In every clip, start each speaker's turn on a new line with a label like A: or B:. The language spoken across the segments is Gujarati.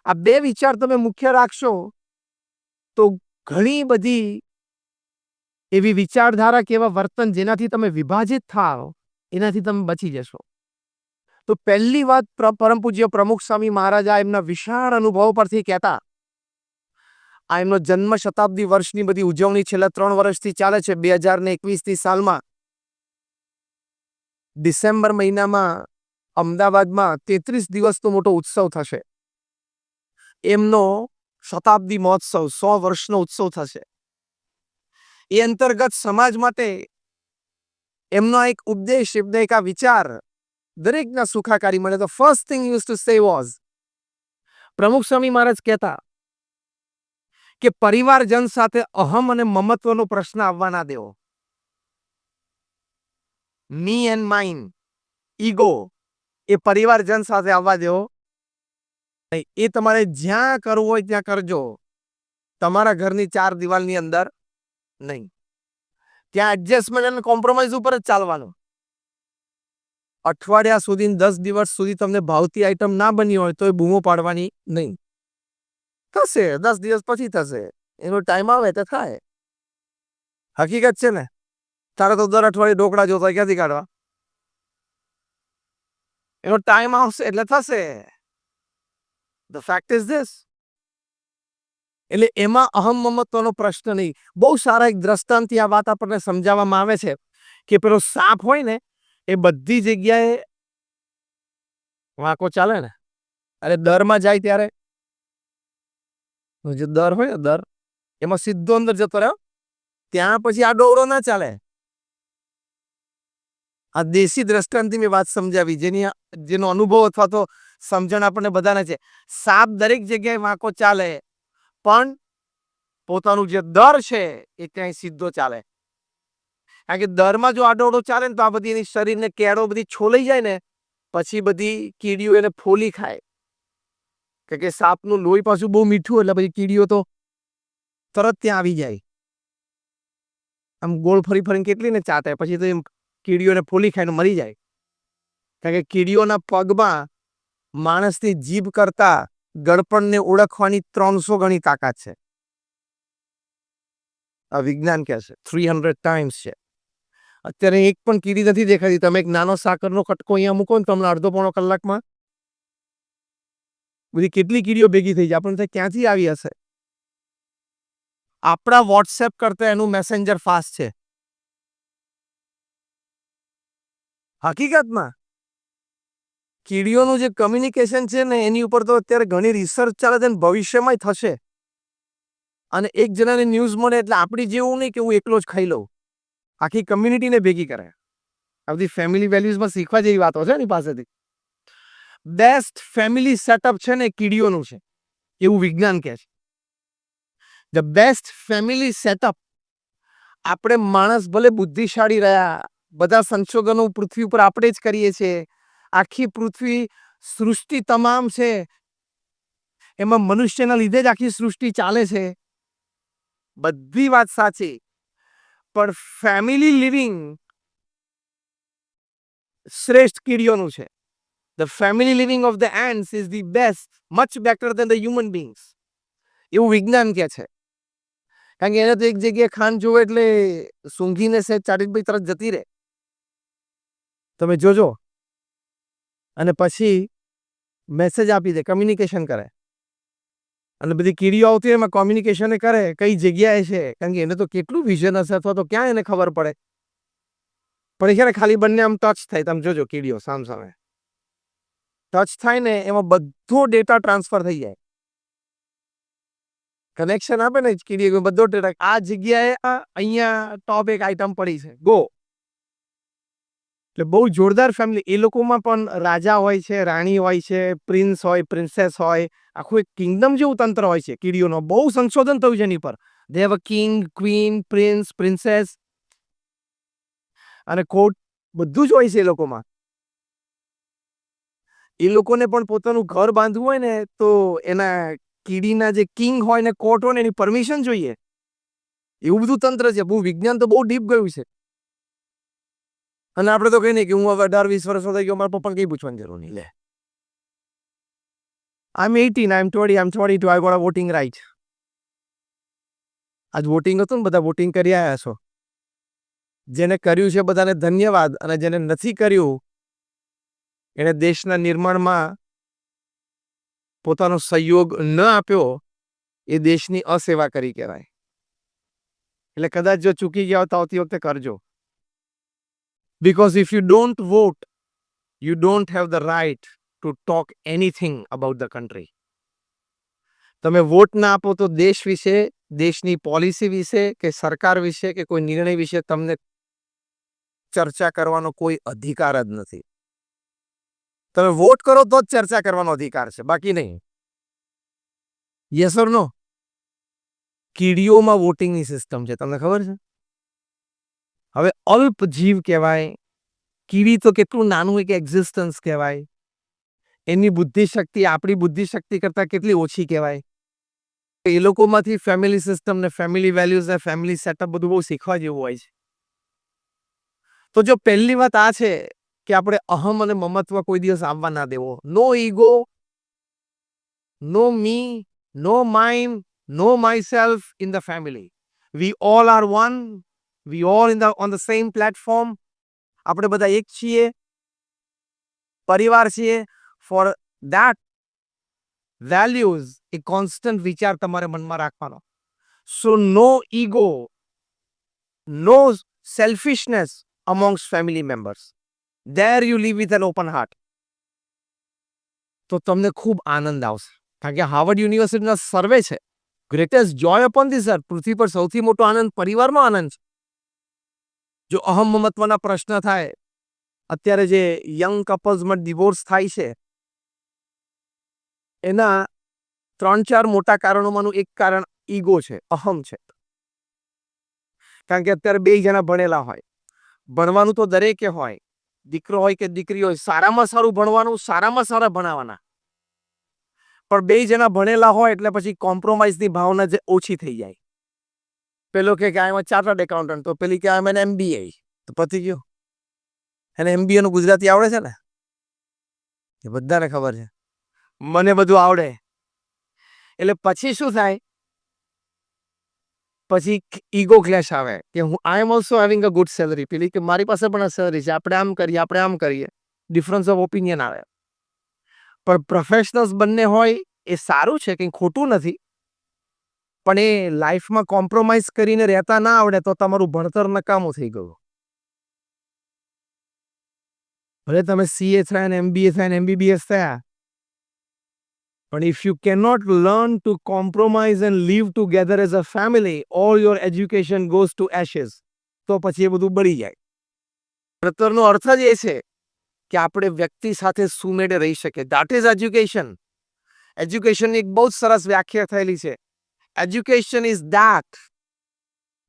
A: આ બે વિચાર તમે મુખ્ય રાખશો તો ઘણી બધી એવી વિચારધારા કે એવા વર્તન જેનાથી તમે વિભાજિત થાઓ એનાથી તમે બચી જશો. તો પહેલી વાત પરમ પૂજ્ય પ્રમુખ સ્વામી મહારાજા એમના વિશાળ અનુભવ પરથી કહેતા, આ એમનો જન્મ શતાબ્દી વર્ષની બધી ઉજવણી છેલ્લા 3 વર્ષથી ચાલે છે. 2021ની સાલમાં ડિસેમ્બર મહિનામાં અમદાવાદમાં 33 દિવસનો મોટો ઉત્સવ થશે. એમનો શતાબ્દી મહોત્સવ 100 વર્ષનો ઉત્સવ થશે. એ અંતર્ગત સમાજ માટે એમનો એક ઉપદેશ, એમનો એક આ વિચાર દરેકના સુખાકારી મળે. તો first thing use to say was, પ્રમુખ સ્વામી મહારાજ કહેતા કે પરિવારજન સાથે અહમ અને મમત્વનો પ્રશ્ન આવવા ના દેવો. મી એન્ડ માઇન, ઈગો એ પરિવારજન સાથે આવવા દેવો. એ તમારે જ્યાં કરવું હોય ત્યાં કરજો, તમારા ઘરની 4 દિવાલની અંદર નહીં. ત્યાં એડજસ્ટમેન્ટ અને કોમ્પ્રોમાઇઝ ઉપર જ ચાલવાનું. અઠવાડિયા સુધી 10 દિવસ સુધી તમને ભાવતી આઈટમ ના બની હોય તો એ બૂમો પાડવાની નહીં. થશે 10 દિવસ પછી થશે, એનો ટાઈમ આવે તો થાય. હકીકત છે ને. તારે તો દર અઠવાડિયે ઢોકળા જોતા ક્યાંથી કાઢવા? એનો ટાઈમ આવશે એટલે થશે. The fact is this. એટલે એમાં અહમ મમત્વનો પ્રશ્ન નહીં. બહુ સારા એક દ્રષ્ટાંતથી આ વાત આપણને સમજાવવામાં આવે છે કે પેલો સાપ હોય ને એ બધી જગ્યાએ વાંકો ચાલે ને, અરે દરમાં જાય ત્યારે જે દર હોય ને દર, એમાં સીધો અંદર જતો રહ્યો, ત્યાં પછી આ દોરડો ના ચાલે. આ દેશી દ્રષ્ટાંતથી મેં વાત સમજાવી, જેનો અનુભવ અથવા તો સમજણ આપણને બધાને છે. સાપ દરેક જગ્યાએ વાંકો ચાલે, પણ પોતાનું જે દર છે એ ત્યાં સીધો ચાલે. કારણ કે દરમાં જો આડોડો ચાલે ને તો આ બધી એની શરીરને કેળો બધી છોલાઈ જાય ને, પછી બધી કીડીઓ એને ફોલી ખાય. કારણ કે સાપનું લોહી પાછું બહુ મીઠું, એટલે પછી કીડીઓ તો તરત ત્યાં આવી જાય. આમ ગોળ ફરી ફરીને કેટલી ને ચાટે, પછી તો એમ કીડીઓને ફોલી ખાઈને મરી જાય. કારણ કે કીડીઓના પગમાં માણસની જીભ કરતા ગળપણને ઓળખવાની 300 ગણી તાકાત છે. આ વિજ્ઞાન કહે છે 300 ટાઈમ્સ છે. અત્યારે એક પણ કીડી નથી દેખાતી. તમે એક નાનો સાકરનો કટકો અહીંયા મૂકો ને તમને અડધો પોણો કલાકમાં બધી કેટલી કીડીઓ ભેગી થઈ જાય. આપણને ક્યાંથી આવી હશે? આપણા વોટ્સએપ કરતા એનું મેસેન્જર ફાસ્ટ છે. હકીકતમાં કીડીઓનું જે કમ્યુનિકેશન છે ને એની ઉપર તો અત્યારે ઘણી રિસર્ચ ચાલે છે, ભવિષ્યમાં થશે. અને એક જણાને ન્યૂઝ મળે એટલે આપણી જેવું નહીં કે હું એકલો જ ખાઈ લઉં, આખી કમ્યુનિટીને ભેગી કરે. આ બધી ફેમિલી વેલ્યુઝમાં શીખવા જેવી વાતો છે એની પાસેથી. બેસ્ટ ફેમિલી સેટઅપ છે ને કીડીઓનું છે, એવું વિજ્ઞાન કહે છે. The best family setup. આપણે માણસ ભલે બુદ્ધિશાળી રહ્યા, બધા સંશોધનો પૃથ્વી ઉપર આપણે જ કરીએ છીએ, આખી પૃથ્વી સૃષ્ટિ તમામ છે એમાં મનુષ્યના લીધે જ આખી સૃષ્ટિ ચાલે છે, બધી વાત સાચી. પણ ફેમિલી લિવિંગ શ્રેષ્ઠ કીડીઓનું છે. The family living of the ants is the best, much better than the human beings, એવું વિજ્ઞાન કહે છે. કારણ કે એને તો એક જગ્યાએ ખાન જોવે એટલે સૂંઘીને સે ચાટીભાઈ તરત જતી રહે. તમે જોજો. અને પછી મેસેજ આપી દે, કમ્યુનિકેશન કરે. અને બધી કીડીઓ આવતી એમાં કોમ્યુનિકેશન કરે કઈ જગ્યાએ છે, કારણ કે એને તો કેટલું વિઝન હશે, અથવા તો ક્યાં એને ખબર પડે. પણ એ ખાલી બંને આમ ટચ થાય, તમે જોજો કીડીઓ સામસામે ટચ થાય ને એમાં બધો ડેટા ટ્રાન્સફર થઈ જાય. કનેક્શન આપે ને કીડી બધો ડેટા, આ જગ્યાએ અહીંયા ટોપ એક આઈટમ પડી છે, ગો. એટલે બહુ જોરદાર ફેમિલી. એ લોકોમાં પણ રાજા હોય છે, રાણી હોય છે, પ્રિન્સ હોય, પ્રિન્સેસ હોય, આખું એક કિંગડમ જેવું તંત્ર હોય છે કીડીઓનો. બહુ સંશોધન થયું છે એની પર. They have a king, queen, prince, princess અને કોર્ટ, બધું જ હોય છે એ લોકોમાં. એ લોકોને પણ પોતાનું ઘર બાંધવું હોય ને તો એના કીડીના જે કિંગ હોય ને કોર્ટ હોય ને એની પરમિશન જોઈએ. એવું બધું તંત્ર છે. બહુ વિજ્ઞાન તો બહુ ડીપ ગયું છે. અને આપણે તો કહીએ ને કે હું હવે 18-20 વર્ષનો થઈ ગયો, મારા પપ્પાને કઈ પૂછવાની જરૂર નહીં. લે, I'm 18, I'm 20, I'm 22, I got a voting right. આજ વોટિંગ હતું ને, બધા વોટિંગ કરી આવ્યા છો. જેને કર્યું છે બધાને ધન્યવાદ, અને જેને નથી કર્યું એને દેશના નિર્માણમાં પોતાનો સહયોગ ન આપ્યો એ દેશની અસેવા કરી કહેવાય. એટલે કદાચ જો ચૂકી ગયા તો આવતી વખતે કરજો. Because if you don't vote, you don't have the right to talk anything about the country. તમે વોટ ના આપો તો દેશ વિશે, દેશની પોલિસી વિશે કે સરકાર વિશે કે કોઈ નિર્ણય વિશે તમને ચર્ચા કરવાનો કોઈ અધિકાર જ નથી. તમે વોટ કરો તો જ ચર્ચા કરવાનો અધિકાર છે, બાકી નહીં. Yes or no? કીડીઓમાં વોટિંગની સિસ્ટમ છે, તમને ખબર છે? હવે અલ્પ જીવ કહેવાય, કીડી તો કેટલું નાનું એક એક્ઝિસ્ટન્સ કહેવાય. એની બુદ્ધિશક્તિ આપણી બુદ્ધિશક્તિ કરતાં કેટલી ઓછી કહેવાય. એ લોકોમાંથી ફેમિલી સિસ્ટમ ને ફેમિલી વેલ્યુઝ ને ફેમિલી સેટઅપ બધું બહુ શીખવા જેવું હોય છે. તો જો પહેલી વાત આ છે કે આપણે અહમ અને મમત્વ કોઈ દિવસ આવવા ના દેવો. No ego, no me, no mind, no myself in the family. We all are one, we all on the same platform. આપણે બધા એક છીએ, પરિવાર છીએ. For that values a constant વિચાર તમારે મનમાં રાખવાનો. So no ego, no selfishness amongst family members. There you live with an open heart. તો તમને ખૂબ આનંદ આવશે. કારણ કે હાર્વર્ડ યુનિવર્સિટીના સર્વે છે, greatest joy upon this earth, પૃથ્વી પર સૌથી મોટો આનંદ પરિવારમાં આનંદ છે. જો અહમ મમત્વના પ્રશ્ન થાય, અત્યારે જે યંગ કપલ્સમાં ડિવોર્સ થાય છે, એના 3-4 મોટા કારણોમાંનું એક કારણ ઈગો છે, અહમ છે. કારણ કે અત્યારે 2 જણા ભણેલા હોય, ભણવાનું તો દરેકે હોય, દીકરો હોય કે દીકરી હોય, સારામાં સારું ભણવાનું, સારામાં સારા ભણાવવાના. પણ 2 જણા ભણેલા હોય એટલે પછી કોમ્પ્રોમાઇઝની ભાવના જે ઓછી થઈ જાય. પેલો કે આમ ચાર્ટર્ડ એકાઉન્ટન્ટ, તો પેલી કે આમ એને MBA, તો પતી ગયો. એને MBA નું ગુજરાતી આવડે છે ને? એ બધાને ખબર છે. મને બધું આવડે. એટલે પછી શું થાય? પછી ઈગો ક્લેશ આવે કે હું I am also having a good salary, પેલી કે મારી પાસે પણ આ સેલરી છે, આપણે આમ કરીએ, આપણે આમ કરીએ. ડિફરન્સ ઓફ ઓપિનિયન આવે. પણ પ્રોફેશનલ્સ બંને હોય એ સારું છે, કંઈ ખોટું નથી. પણ એ લાઈફમાં કોમ્પ્રોમાઇઝ કરીને રહેતા ના આવડે તો તમારું ભણતર નકામું થઈ ગયું. ભલે તમે CA થયા ને MBA થયા ને MBBS થયા, but if you cannot learn to compromise and live together as a family, all your education goes to ashes. તો પછી એ બધું બળી જાય. ભણતરનો અર્થ જ એ છે કે આપણે વ્યક્તિ સાથે સુમેળે રહી શકીએ. That is education. એજ્યુકેશનની એક બહુ જ સરસ વ્યાખ્યા થયેલી છે. Education is that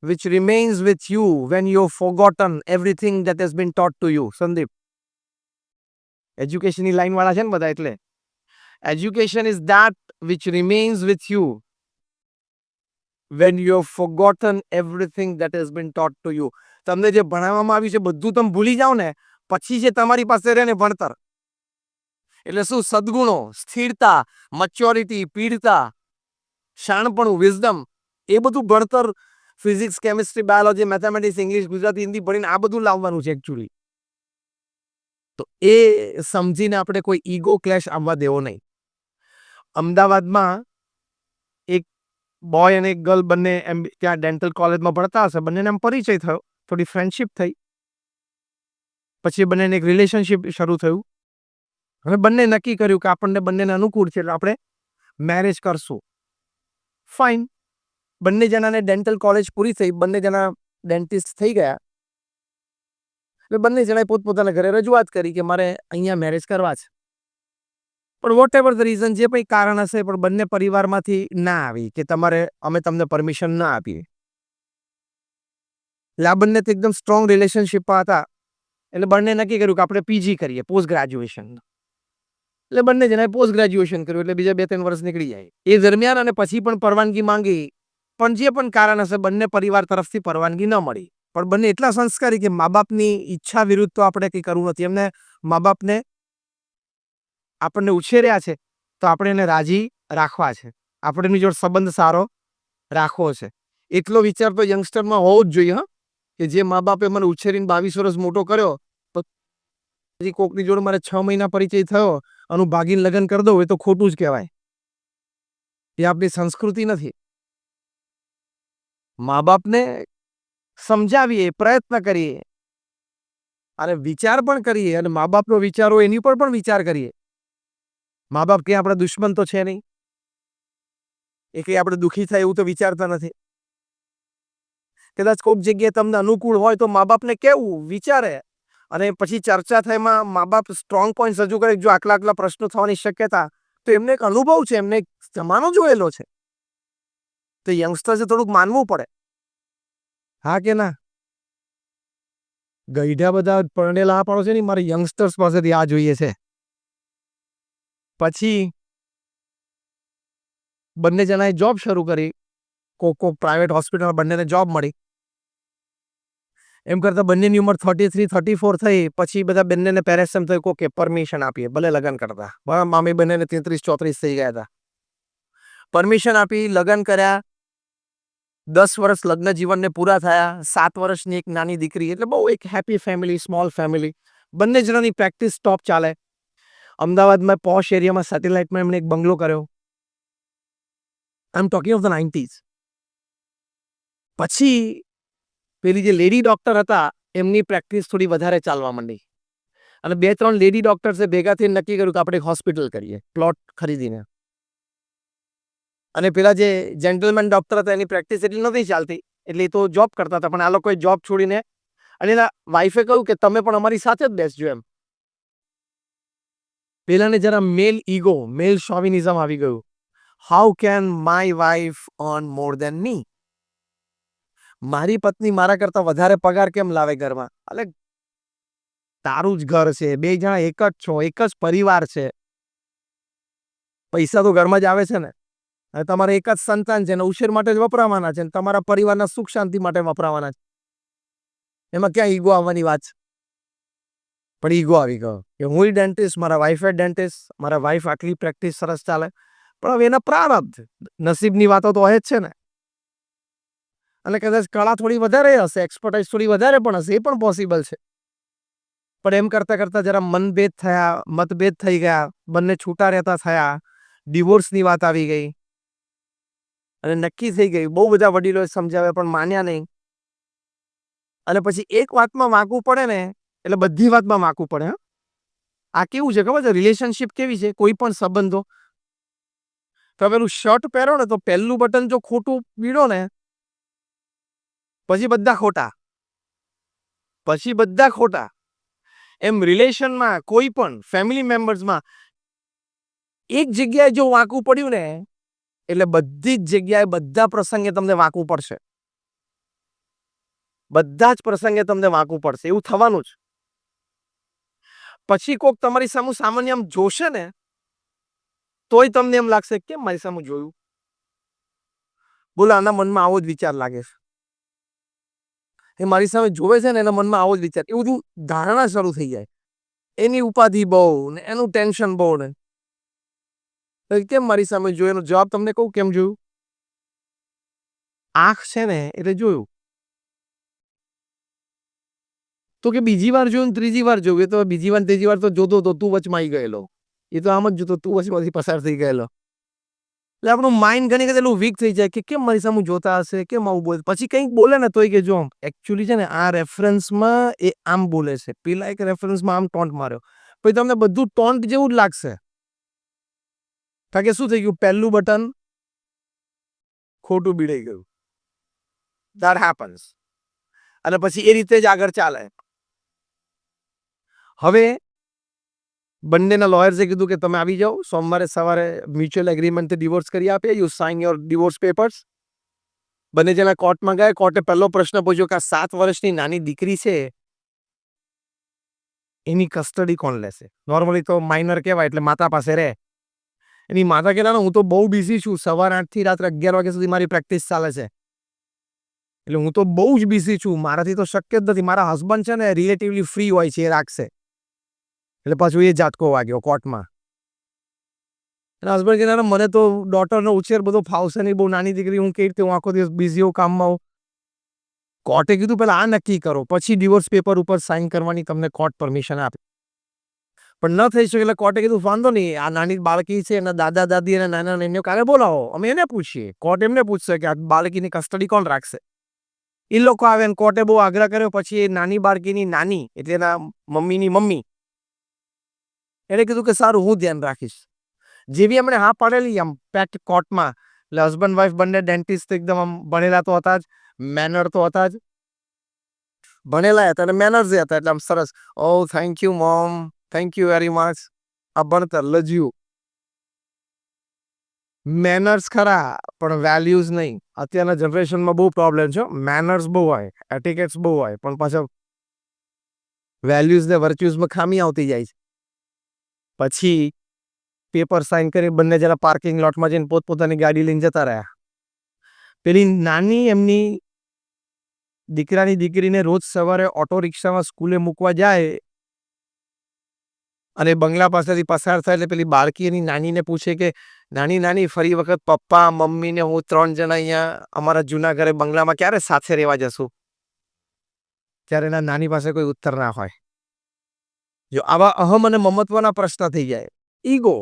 A: which remains with you when you've forgotten everything that has been taught to you. Sandeep, એજ્યુકેશનની લાઈનવાળા છે ને બધા, એટલે education is that which remains with you when you have forgotten everything that has been taught to you. તમને જે ભણાવવામાં આવ્યું છે બધું તમે ભૂલી જાઓ ને, પછી જે તમારી પાસે રહે ને ભણતર, એટલે શું? સદગુણો, સ્થિરતા, મેચ્યોરિટી, પીડતા, શાણપણું, વિઝડમ, એ બધું ભણતર physics, chemistry, biology, mathematics, English, Gujarati, Hindi ભણીને આ બધું લાવવાનું છે એકચ્યુઅલી. તો એ સમજીને આપણે કોઈ ઈગો ક્લેશ આવવા દેવો નહીં. અમદાવાદમાં એક બોય અને એક ગર્લ બંને ત્યાં ડેન્ટલ કોલેજમાં ભણતા હશે, બંનેને એમ પરિચય થયો, થોડી ફ્રેન્ડશિપ થઈ, પછી બંનેને એક રિલેશનશિપ શરૂ થયું, અને બંને નક્કી કર્યું કે આપણને બંનેને અનુકૂળ છે એટલે આપણે મેરેજ કરશું. ફાઇન. બંને જણાને ડેન્ટલ કોલેજ પૂરી થઈ, બંને જણા ડેન્ટિસ્ટ થઈ ગયા. એટલે બંને જણાએ પોતપોતાના ઘરે રજૂઆત કરી કે મારે અહીંયા મેરેજ કરવા છે. પણ વોટ એવર ધ રીઝન, જે કંઈ કારણ હશે, પણ બંને પરિવારમાંથી ના આવી કે તમારે, અમે તમને પરમિશન ના આપીએ. એટલે આ બંને તો એકદમ સ્ટ્રોંગ રિલેશનશિપમાં હતા. એટલે બંને નક્કી કર્યું કે આપણે PG કરીએ, પોસ્ટ ગ્રેજ્યુએશન. એટલે બંને જણાએ પોસ્ટ ગ્રેજ્યુએશન કર્યું, એટલે બીજા 2-3 વર્ષ નીકળી જાય. એ દરમિયાન અને પછી પણ પરવાનગી માંગી, પણ જે પણ કારણ હશે બંને પરિવાર તરફથી પરવાનગી ન મળી. પણ બંને એટલા સંસ્કારી કે મા બાપની ઈચ્છા વિરુદ્ધ તો આપણે કંઈ કરવું નથી. એમને મા બાપને આપણને ઉછેર્યા છે, તો આપણે એને રાજી રાખવા છે, આપણે એની જોડે સંબંધ સારો રાખવો છે. એટલો વિચાર તો યંગસ્ટરમાં હોવો જ જોઈએ. કે જે મા બાપે મને ઉછેરીને 22 વર્ષ મોટો કર્યો, તો પછી કોકની જોડે મારે 6 મહિના પરિચય થયો અને ભાગીને લગ્ન કરી દઉં, એ તો ખોટું જ કહેવાય. એ આપણી સંસ્કૃતિ નથી. મા બાપને સમજાવીએ, પ્રયત્ન કરીએ અને વિચાર પણ કરીએ, અને મા બાપનો વિચાર હોય એની પર પણ વિચાર કરીએ. મા બાપ કે આપણા દુશ્મન તો છે નહીં, એ કંઈ આપણે દુઃખી થાય એવું તો વિચારતા નથી. કદાચ કોઈક જગ્યાએ તમને અનુકૂળ હોય તો મા બાપને કેવું વિચારે, અને પછી ચર્ચા થાય, એમાં મા બાપ સ્ટ્રોંગ પોઈન્ટ રજૂ કરે, જો આટલા પ્રશ્નો થવાની શક્યતા, તો એમને એક અનુભવ છે, એમને એક જમાનો જોયેલો છે, તો યંગસ્ટર્સે થોડુંક માનવું પડે. હા કે ના? ગઈઢા બધા પરણેલા પણ છે ને, મારે યંગસ્ટર્સ પાસેથી આ જોઈએ છે. પછી બંને જણાએ જોબ શરૂ કરી, કોક પ્રાઇવેટ હોસ્પિટલ, બંનેને જોબ મળી. એમ કરતા બંનેની ઉંમર 33-34 થઈ. પછી બધા બંનેને પેરેન્ટ્સ એમ થયું કે પરમિશન આપીએ, ભલે લગ્ન કરતા. મામી બંનેને 33-34 થઈ ગયા હતા. પરમિશન આપી, લગ્ન કર્યા. 10 વર્ષ લગ્ન જીવનને પૂરા થયા. 7 વર્ષની એક નાની દીકરી, એટલે બહુ એક હેપી ફેમિલી, સ્મોલ ફેમિલી. બંને જણાની પ્રેક્ટિસ ટોપ ચાલે. અમદાવાદમાં પોશ એરિયામાં સેટેલાઇટમાં એમણે એક બંગલો કર્યો. I am talking of the 90s. પછી પેલી જે લેડી ડોક્ટર હતા, એમની પ્રેક્ટિસ થોડી વધારે ચાલવા માંડી, અને 2-3 લેડી ડોક્ટર્સે ભેગા થઈને નક્કી કર્યું કે આપણે એક હોસ્પિટલ કરીએ, પ્લોટ ખરીદીને. અને પેલા જે જેન્ટલમેન ડોક્ટર હતા, એની પ્રેક્ટિસ એટલી નહોતી ચાલતી, એટલે એ તો જોબ કરતા હતા, પણ આ લોકોએ જોબ છોડીને, અને એના વાઈફે કહ્યું કે તમે પણ અમારી સાથે જ બેસજો એમ. પેલાને જરા મેલ ઈગો, મેલ શોવિનિઝમ આવી ગયું. How can my wife earn more than me? મારી પત્ની મારા કરતા વધારે પગાર કેમ લાવે ઘરમાં? એટલે તારું જ ઘર છે, બે જણા એક જ છો, એક જ પરિવાર છે, પૈસા તો ઘરમાં જ આવે છે ને. અને તમારે એક જ સંતાન છે, ને ઉછેર માટે જ વપરાવાના છે, ને તમારા પરિવારના સુખ શાંતિ માટે વપરાવાના છે. એમાં ક્યાં ઈગો આવવાની વાત છે? પણ ઈગો આવી ગયો કે હું ડેન્ટિસ્ટ, મારા વાઈફ ડેન્ટિસ્ટ, મારા વાઈફ આટલી પ્રેક્ટિસ સરસ ચાલે. પણ હવે એના પ્રારબ્ધ, નસીબની વાતો તો હોય જ છે ને. અને કદાચ કળા થોડી વધારે હશે, એક્સપર્ટાઇઝ થોડી વધારે પણ હશે, એ પણ પોસિબલ છે. પણ એમ કરતા કરતા જરા મનભેદ થયા, મતભેદ થઈ ગયા, બંને છૂટા રહેતા થયા, ડિવોર્સની વાત આવી ગઈ, અને નક્કી થઈ ગઈ. બહુ બધા વડીલોએ સમજાવ્યા પણ માન્યા નહીં. અને પછી એક વાતમાં વાંકવું પડે ને, એટલે બધી વાતમાં વાંકવું પડે. આ કેવું છે ખબર છે? રિલેશનશિપ કેવી છે? કોઈ પણ સંબંધો, તો પેલું શર્ટ પહેરો ને, તો પહેલું બટન જો ખોટું પીડો ને, પછી બધા ખોટા, પછી બધા ખોટા. એમ રિલેશનમાં, કોઈ પણ ફેમિલી મેમ્બર્સમાં એક જગ્યાએ જો વાંકવું પડ્યું ને, એટલે બધી જ જગ્યાએ, બધા પ્રસંગે તમને વાંકવું પડશે. બધા જ પ્રસંગે તમને વાંકવું પડશે, એવું થવાનું જ. પછી કોક તમારી સામે સામાન્ય આમ જોશે ને, તોય તમને એમ લાગશે કેમ મારી સામે જોયું. બોલો, આના મનમાં આવો જ વિચાર લાગે છે. એ મારી સામે જોવે છે ને, એના મનમાં આવો જ વિચાર, એવું બધું ધારણા શરૂ થઈ જાય. એની ઉપાધિ બહુ ને, એનું ટેન્શન બહુ ને, કેમ મારી સામે જોયું? એનો જવાબ તમને કહું કેમ જોયું. આંખ છે ને એટલે જોયું. તો કે બીજી વાર જોયું, ત્રીજી વાર જોયું, એ તો બીજી વાર ત્રીજી વાર તો જોતો તો તું વચમાં આવી ગયેલો. એ તો આમ જ જોતો, તું વચમાંથી પસાર થઈ ગયેલો. એટલે આપણું માઇન્ડ ઘણી વખત એટલું વીક થઈ જાય કે કેમ મારી સામે જોતા હશે, કેમ આવું બોલે. પછી કંઈક બોલે ને તોય કે જો એકચ્યુઅલી છે ને, આ રેફરન્સમાં એ આમ બોલે છે, પેલા એક રેફરન્સમાં આમ ટોન્ટ માર્યો. પછી તમને બધું ટોન્ટ જેવું જ લાગશે. કારણ કે શું થઈ ગયું? પહેલું બટન ખોટું બીડાઈ ગયું. That happens. અને પછી એ રીતે જ આગળ ચાલે. હવે બંનેના લોયર્સે કીધું કે તમે આવી જાઓ, સોમવારે સવારે મ્યુચ્યુઅલ એગ્રીમેન્ટથી ડિવોર્સ કરી આપે, you sign your divorce papers. બંને જણા કોર્ટમાં ગયા. કોર્ટે પહેલો પ્રશ્ન પૂછ્યો કે આ 7 વર્ષની નાની દીકરી છે, એની કસ્ટડી કોણ લેશે? નોર્મલી તો માઇનર કહેવાય એટલે માતા પાસે રહે. એની માતા કે ના, હું તો બહુ બિઝી છું, સવાર 8 થી રાત્રે 11 વાગ્યા સુધી મારી પ્રેક્ટિસ ચાલે છે, એટલે હું તો બહુ જ બિઝી છું, મારાથી તો શક્ય જ નથી. મારા હસબન્ડ છે ને રિલેટિવલી ફ્રી હોય છે, એ રાખશે. એટલે પાછું એ ઝાટકો વાગ્યો કોર્ટમાં. એના હસબન્ડ કહેનારા મને તો ડોટરનો ઉછેર બધો ફાવશે નહીં, બહુ નાની દીકરી, હું કેવી રીતે, હું આખો દિવસ બિઝી હોઉં કામમાં હોઉં. કોર્ટે કીધું પહેલા આ નક્કી કરો, પછી ડિવોર્સ પેપર ઉપર સાઇન કરવાની તમને કોર્ટ પરમિશન આપે. પણ ન થઈ શકે એટલે કોર્ટે કીધું વાંધો નહીં, આ નાની બાળકી છે, એના દાદા દાદી અને નાના નાનીઓ કાલે બોલાવો, અમે એને પૂછીએ. કોર્ટ એમને પૂછશે કે આ બાળકીની કસ્ટડી કોણ રાખશે. એ લોકો આવે અને કોર્ટે બહુ આગ્રહ કર્યો. પછી એ નાની બાળકીની નાની એટલે એના મમ્મીની મમ્મી એને કીધું કે સારું, હું ધ્યાન રાખીશ. જેવી એમણે હા પાડેલી આમ પેક્ટ કોર્ટમાં, એટલે હસબન્ડ વાઈફ બંને ડેન્ટિસ્ટ એકદમ આમ ભણેલા તો હતા જ, મેનર તો હતા જ, ભણેલા હતા અને મેનર્સ હતા, એટલે આમ સરસ, oh thank you mom, thank you very much. આ ભણતર લજ્યું, મેનર્સ ખરા પણ વેલ્યુઝ નહીં. અત્યારના જનરેશનમાં બહુ પ્રોબ્લેમ છે. મેનર્સ બહુ હોય, એટિકેટ્સ બહુ હોય, પણ પાછા વેલ્યુઝ ને વર્ચ્યુઝમાં ખામી આવતી જાય છે. પછી પેપર સાઇન કરી બંને જરા પાર્કિંગ લોટમાં જઈને પોતપોતાની ગાડી લઈને જતા રહ્યા. પેલી નાની એમની દીકરાની દીકરીને રોજ સવારે ઓટો રિક્ષામાં સ્કૂલે મૂકવા જાય અને બંગલા પાસેથી પસાર થાય એટલે પેલી બાળકી એની નાનીને પૂછે કે નાની નાની ફરી વખત પપ્પા મમ્મીને હું 3 જણા અહીંયા અમારા જૂના ઘરે બંગલામાં ક્યારે સાથે રહેવા જશું. ત્યારે એના નાની પાસે કોઈ ઉત્તર ના હોય. જો આવા અહમ અને મમત્વના પ્રશ્ન થઈ જાય, ઈગો,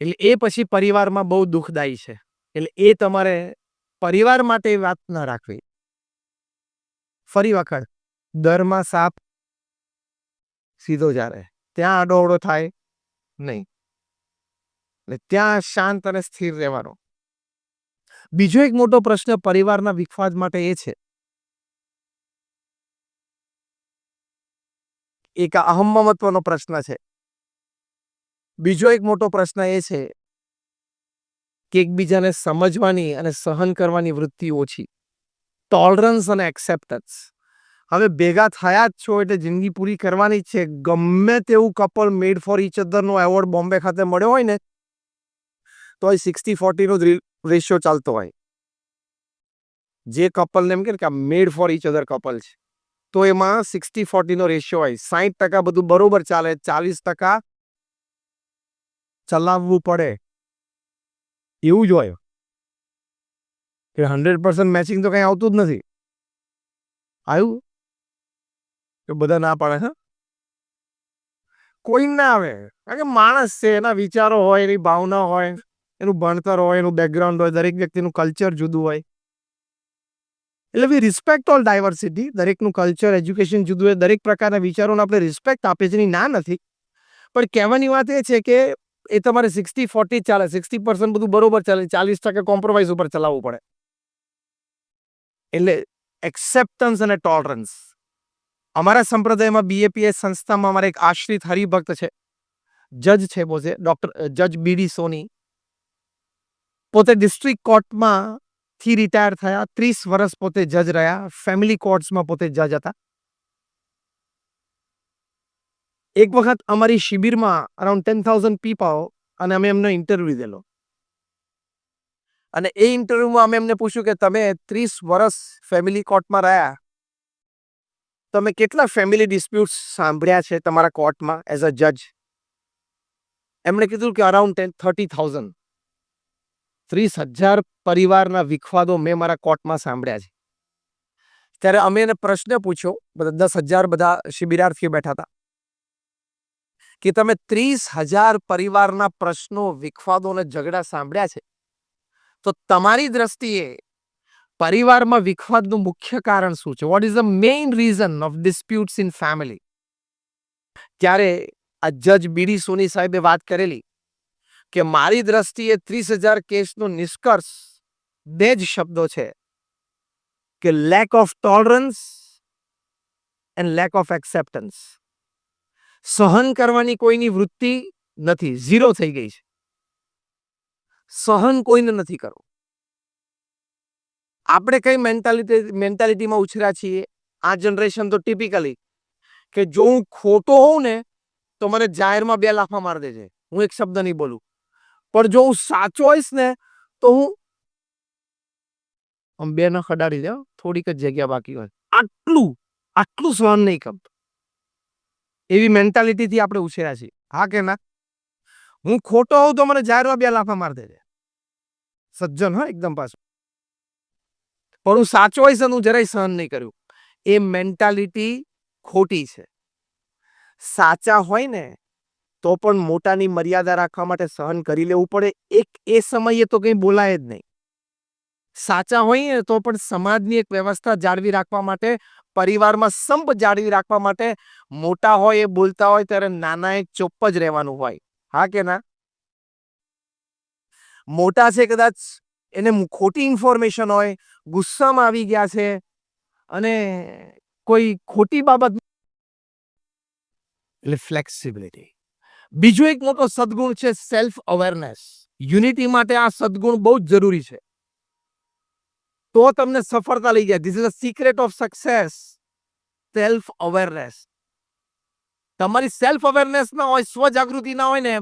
A: એટલે એ પછી પરિવારમાં બહુ દુઃખદાયી છે. એટલે એ તમારે પરિવાર માટે વાત ના રાખવી. ફરી વખત દરમાં સાપ સીધો જારે, ત્યાં આડોઅવડો થાય નહીં, એટલે ત્યાં શાંત અને સ્થિર રહેવાનો. બીજો એક મોટો પ્રશ્ન પરિવારના વિખવાદ માટે એ છે, એક અહમ મહત્વનો પ્રશ્ન છે. બીજો એક મોટો પ્રશ્ન એ છે કે એકબીજાને સમજવાની અને સહન કરવાની વૃત્તિ ઓછી, ટોલરન્સ અને એક્સેપ્ટન્સ. હવે ભેગા થયા જ છો એટલે જિંદગી પૂરી કરવાની જ છે. ગમે તેવું કપલ મેડ ફોર ઈચ અધરનો એવોર્ડ બોમ્બે ખાતે મળ્યો હોય ને તો 60-40 નો રેશિયો ચાલતો હોય. જે કપલને એમ કે મેડ ફોર ઈચ અધર કપલ છે તો એમાં 60-40 નો રેશિયો હોય. 60% બધું બરોબર ચાલે, 40% ચલાવવું પડે. એવું જ હોય કે 100% મેચિંગ તો કઈ આવતું જ નથી. આવ્યું કે બધા ના પાડે છે, કોઈ ના આવે, કારણ કે માણસ છે, એના વિચારો હોય, એની ભાવના હોય, એનું ભણતર હોય, એનું બેકગ્રાઉન્ડ હોય, દરેક વ્યક્તિનું કલ્ચર જુદું હોય. એટલે વી રિસ્પેક્ટ ઓલ ડાયવર્સિટી. દરેકનું કલ્ચર, એજ્યુકેશન જુદું હોય, દરેક પ્રકારના વિચારોને આપણે રિસ્પેક્ટ આપીએ છીએ, ના નથી. પણ કહેવાની વાત એ છે કે એ તમારે 60-40 ચાલે, 60% બધું બરોબર ચાલે, 40% કોમ્પ્રોમાઇઝ ઉપર ચલાવવું પડે. એટલે એક્સેપ્ટન્સ અને ટોલરન્સ. અમારા સંપ્રદાયમાં બીએપીએસ સંસ્થામાં અમારે એક આશ્રિત હરિભક્ત છે, જજ છે, પોતે ડોક્ટર જજ બીડી સોની. પોતે ડિસ્ટ્રિક્ટ કોર્ટમાં થી રિટાયર થયા, 30 વર્ષ પોતે જજ રહ્યા, ફેમિલી કોર્ટ્સમાં પોતે જજ હતા. એક વખત અમારી શિબિરમાં અરાઉન્ડ 10,000 પીપલ અને અમે એમનો ઇન્ટરવ્યુ લીધેલો. અને એ ઇન્ટરવ્યુમાં અમે એમને પૂછ્યું કે તમે 30 વર્ષ ફેમિલી કોર્ટમાં રહ્યા, તમે કેટલા ફેમિલી ડિસ્પ્યુટ્સ સાંભળ્યા છે તમારા કોર્ટમાં એઝ અ જજ? એમણે કીધું કે અરાઉન્ડ 30,000. 30,000 પરિવારના વિખવાદો મેં મારા કોર્ટમાં સાંભળ્યા છે. ત્યારે અમે એને પ્રશ્ન પૂછ્યો, બધા 10,000 બધા શિબિરાર્થીઓ બેઠા હતા, કે તમે 30,000 પરિવારના પ્રશ્નો, વિખવાદો અને ઝઘડા સાંભળ્યા છે, તો તમારી દ્રષ્ટિએ પરિવારમાં વિખવાદનું મુખ્ય કારણ શું છે? What is the main reason of disputes in family? ત્યારે આ જજ બીડી સોની સાહેબે વાત કરેલી કે મારી દ્રષ્ટિએ 30,000 કેસનો નિષ્કર્ષ બે જ શબ્દો છે કે lack of tolerance and lack of acceptance. સહન કરવાની કોઈની વૃત્તિ નથી, ઝીરો થઈ ગઈ છે. સહન કોઈને નથી કરવું. આપણે કઈ મેન્ટાલિટીમાં ઉછર્યા છીએ? આ જનરેશન તો ટિપિકલી કે જો હું ખોટો હોઉં ને તો મને જાહેરમાં 2 લાફા મારી દેજે, હું એક શબ્દ નહીં બોલું. પણ જો હું સાચો હોઈશ ને તો હું આમ 2 ન ખડાડી દે, થોડીક જ જગ્યા બાકી હોય, આટલું સહન નહીં કરતો. એવી મેન્ટાલિટીથી આપણે ઉછર્યા છીએ. હા કે ના? હું ખોટો હોઉં તો મને જાહેરમાં 2 લાફા મારી દેજે. સજ્જન હો એકદમ પાછું. પણ હું સાચો હોઈશ અને હું જરાય સહન નહીં કર્યું. એ મેન્ટાલિટી ખોટી છે. સાચા હોય ને તો પણ મોટાની મર્યાદા રાખવા માટે સહન કરી લેવું પડે. એ સમયે તો કંઈ બોલાય જ નહીં. સાચા હોય ને તો પણ સમાજની એક વ્યવસ્થા જાળવી રાખવા માટે, પરિવારમાં સંપ જાળવી રાખવા માટે મોટા હોય એ બોલતા હોય ત્યારે નાનાએ ચૂપ જ રહેવાનું હોય. હા કે ના? મોટા છે કદાચ એને ખોટી ઇન્ફોર્મેશન હોય, ગુસ્સામાં આવી ગયા છે અને કોઈ ખોટી બાબત, એટલે ફ્લેક્સિબિલિટી. બીજો એક મોટો સદગુણ છે સેલ્ફ અવેરનેસ. યુનિટી માટે આ સદગુણ બહુ જ જરૂરી છે. તો તમને સફળતા લઈ જાય. This is the secret of success. Self awareness. તમારી સેલ્ફ અવેરનેસ ના હોય, સ્વજાગૃતિ ના હોય ને,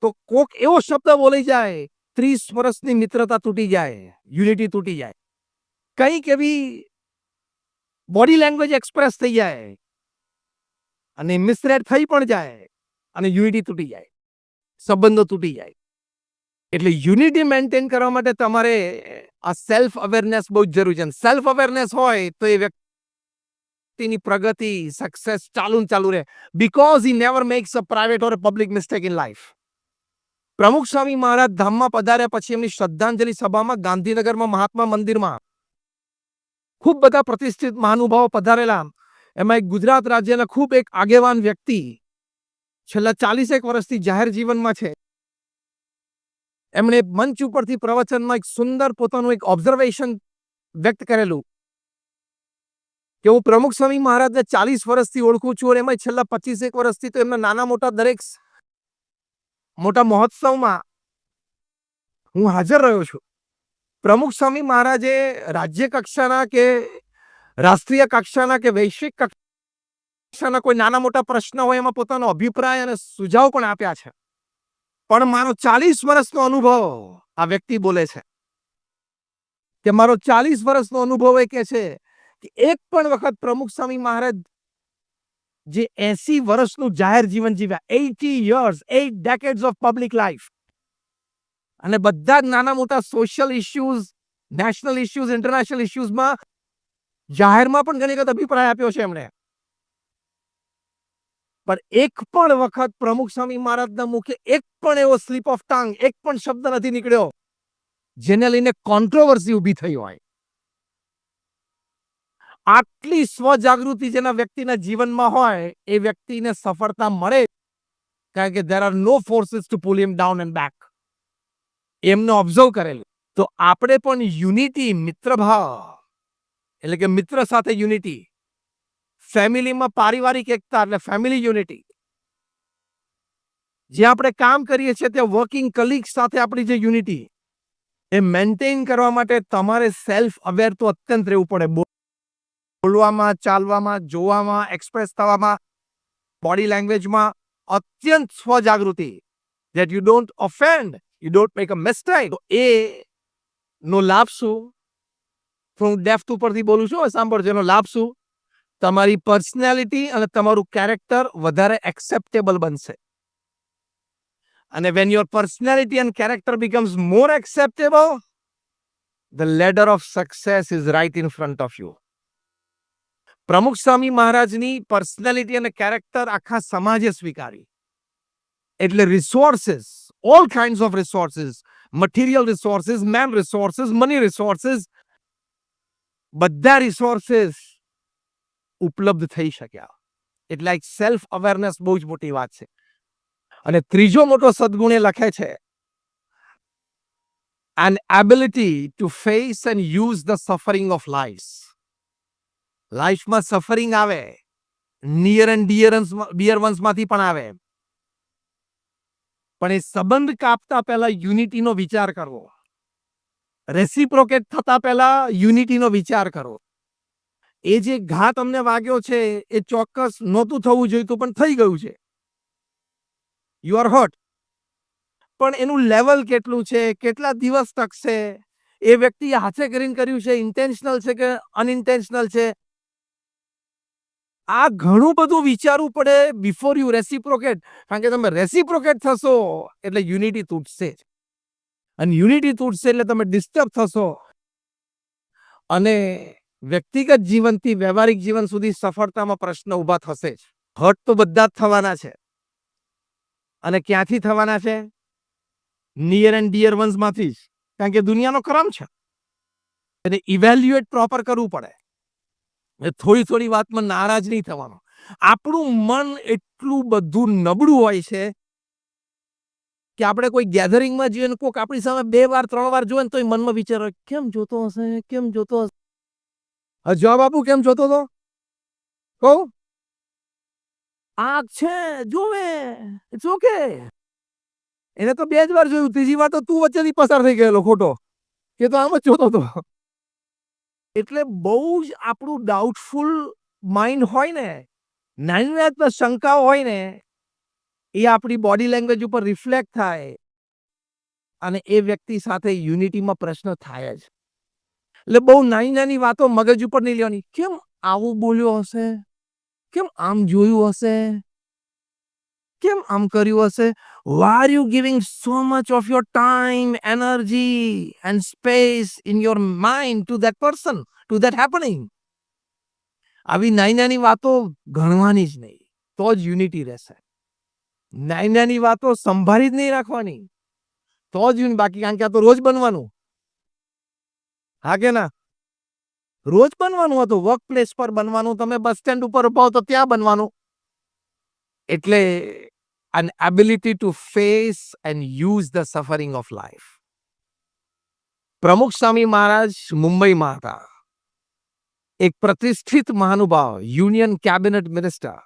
A: તો કોક એવો શબ્દ બોલી જાય, 30 વર્ષની મિત્રતા તૂટી જાય, યુનિટી તૂટી જાય. કંઈક એવી બોડી લેંગ્વેજ એક્સપ્રેસ થઈ જાય અને મિસરેડ થઈ પણ જાય અને યુનિટી તૂટી જાય, સંબંધો તૂટી જાય. એટલે યુનિટી મેન્ટેન કરવા માટે તમારે આ સેલ્ફ અવેરનેસ બહુ જ જરૂરી છે. સેલ્ફ અવેરનેસ હોય તો એ વ્યક્તિની પ્રગતિ, સક્સેસ ચાલુ રહે. Because he never max a private or a public mistake in life. પ્રમુખ સ્વામી મહારાજ ધામમાં પધાર્યા પછી એમની શ્રદ્ધાંજલિ સભામાં ગાંધીનગરમાં મહાત્મા મંદિરમાં ખૂબ બધા પ્રતિષ્ઠિત મહાનુભાવો પધારેલા. એમાં એક ગુજરાત રાજ્યના ખૂબ એક આગેવાન વ્યક્તિ છેલ્લા 40 વર્ષથી જાહેર જીવનમાં છે. એમણે મંચ ઉપરથી પ્રવચનમાં એક સુંદર પોતાનું એક ઓબ્ઝર્વેશન વ્યક્ત કરેલું કે હું પ્રમુખ સ્વામી મહારાજને 40 વર્ષથી ઓળખું છું અને એમાં છેલ્લા 25 વર્ષથી તો એમના નાના મોટા દરેક મોટા મહોત્સવમાં હું હાજર રહ્યો છું. પ્રમુખ સ્વામી મહારાજે રાજ્ય કક્ષાના કે રાષ્ટ્રીય કક્ષાના કે વૈશ્વિક કક્ષાના કોઈ નાના મોટા પ્રશ્ન હોય એમાં પોતાનો અભિપ્રાય અને સુઝાવ પણ આપ્યા છે. પણ મારો 40 વર્ષનો અનુભવ આ વ્યક્તિ બોલે છે કે મારો 40 વર્ષનો અનુભવ એ કે છે કે એક પણ વખત પ્રમુખ સ્વામી મહારાજ જે 80 વર્ષનું જાહેર જીવન જીવ્યા, 80 years, 8 decades of public life, અને બધા જ નાના મોટા social issues, national issues, international ઇશ્યુઝમાં જાહેરમાં પણ ઘણી વખત અભિપ્રાય આપ્યો છે એમણે. પણ એક પણ વખત પ્રમુખ સ્વામી મહારાજના મુખે એક પણ એવો સ્લીપ ઓફ ટંગ, એક પણ શબ્દ નથી નીકળ્યો જેને લઈને કોન્ટ્રોવર્સી ઊભી થઈ હોય. આટલી સ્વજાગૃતિ જેના વ્યક્તિના જીવનમાં હોય એ વ્યક્તિને સફળતા મળે, કારણ કે there are no forces to pull him down and back. એમને ઓબ્ઝર્વ કરેલું. તો આપણે પણ યુનિટી, મિત્રભાવ, એટલે કે મિત્ર સાથે યુનિટી, ફેમિલીમાં પારિવારિક એકતા એટલે ફેમિલી યુનિટી, જે આપણે કામ કરીએ છીએ ત્યાં વર્કિંગ કલીગ સાથે આપણી જે યુનિટી, એ મેન્ટેન કરવા માટે તમારે સેલ્ફ અવેર તો અત્યંત રહેવું પડે. બોલવામાં, ચાલવામાં, જોવામાં, એક્સપ્રેસ થવામાં, બોડી લેંગ્વેજમાં અત્યંત સ્વજાગૃતિ. that you don't offend, you don't make a mistake. તો એ નો લાભ શું? હું ડેપ્થ ઉપરથી બોલું છું, સાંભળજો. એનો લાભ શું? તમારી પર્સનાલિટી અને તમારું કેરેક્ટર વધારે એક્સેપ્ટેબલ બનશે. અને when your personality and character becomes more acceptable, the ladder of success is right in front of you. પ્રમુખ સ્વામી મહારાજની પર્સનાલિટી અને કેરેક્ટર આખા સમાજે સ્વીકારી. એટલે resources, all kinds of resources, material resources, man resources, money resources, બધા રિસોર્સિસ ઉપલબ્ધ થઈ શક્યા. એટલે એક સેલ્ફ અવેરનેસ બહુ જ મોટી વાત છે. અને ત્રીજો મોટો સદગુણ એ લખે છે, an ability to face and use the suffering of life. લાઈફમાં સફરિંગ આવે, નિયર એન્ડ ડિયર વન્સમાંથી પણ આવે, પણ એ સંબંધ કાપતા પહેલા યુનિટીનો વિચાર કરવો, રેસિપ્રોકેટ થતા પહેલા યુનિટીનો વિચાર કરવો. એ જે ઘા તમને વાગ્યો છે એ ચોક્કસ નહોતું થવું જોઈતું પણ થઈ ગયું છે, યુ આર હર્ટ. પણ એનું લેવલ કેટલું છે, કેટલા દિવસ ટકશે, એ વ્યક્તિ હાથે કરીને કર્યું છે, ઇન્ટેન્શનલ છે કે અનઇન્ટેન્શનલ છે, આ ઘણું બધું વિચારવું પડે બિફોર યુ રેસિપ્રોકેટ. કારણ કે તમે રેસિપ્રોકેટ થશો એટલે યુનિટી તૂટશે જ. અને યુનિટી તૂટશે એટલે તમે ડિસ્ટર્બ થશો. અને વ્યક્તિગત જીવનથી વ્યવહારિક જીવન સુધી સફળતામાં પ્રશ્ન ઊભા થશે જ. હર્ટ તો બધા જ થવાના છે. અને ક્યાંથી થવાના છે? નિયર એન્ડ ડિયર વન્સમાંથી જ. કારણ કે દુનિયાનો ક્રમ છે. એને ઇવેલ્યુએટ પ્રોપર કરવું પડે. થોડી થોડી વાતમાં નારાજ નહીં થવાનો. આપણું મન એટલું બધું નબળું હોય છે કે આપણે કોઈ ગેધરિંગમાં જઈએ ને કોઈક આપણી સામે 2 વાર 3 વાર જોવે ને તો મનમાં વિચાર હોય, કેમ જોતો હશે, કેમ જોતો હશે. જવાબ આપું કેમ જોતો હતો? કહું? આંખ છે, જોવે, ઇટ્સ ઓકે. એને તો 2 જ વાર જોયું, ત્રીજી વાર તો તું વચ્ચેથી પસાર થઈ ગયેલો ખોટો. એ તો આમ જ જોતો હતો. એટલે બહુ જ આપણું ડાઉટફુલ માઇન્ડ હોય ને, નાની શંકાઓ હોય ને, એ આપણી બોડી લેંગ્વેજ ઉપર રિફ્લેક્ટ થાય અને એ વ્યક્તિ સાથે યુનિટીમાં પ્રશ્ન થાય જ. એટલે બહુ નાની નાની વાતો મગજ ઉપર નહીં લેવાની. કેમ આવું બોલ્યો હશે? કેમ આમ જોયું હશે? કેમ આમ કર્યું હશે? Why are you giving so much of your time, energy and space in your mind to that person, to that happening? આવી નાની નાની વાતો ગણવાની જ નહીં, તો જ યુનિટી રહેશે. નાની નાની વાતો સંભાળી જ નહીં રાખવાની, તો જ બાકી. કારણ કે આ તો રોજ બનવાનું. હા કે ના? રોજ બનવાનું હતું. વર્ક પ્લેસ પર બનવાનું, તમે બસ સ્ટેન્ડ ઉપર ઉભા હો તો ત્યાં બનવાનું. એટલે an ability to face and use the suffering of life. પ્રમુખ સ્વામી મહારાજ મુંબઈમાં હતા. એક પ્રતિષ્ઠિત મહાનુભાવ, યુનિયન કેબિનેટ મિનિસ્ટર.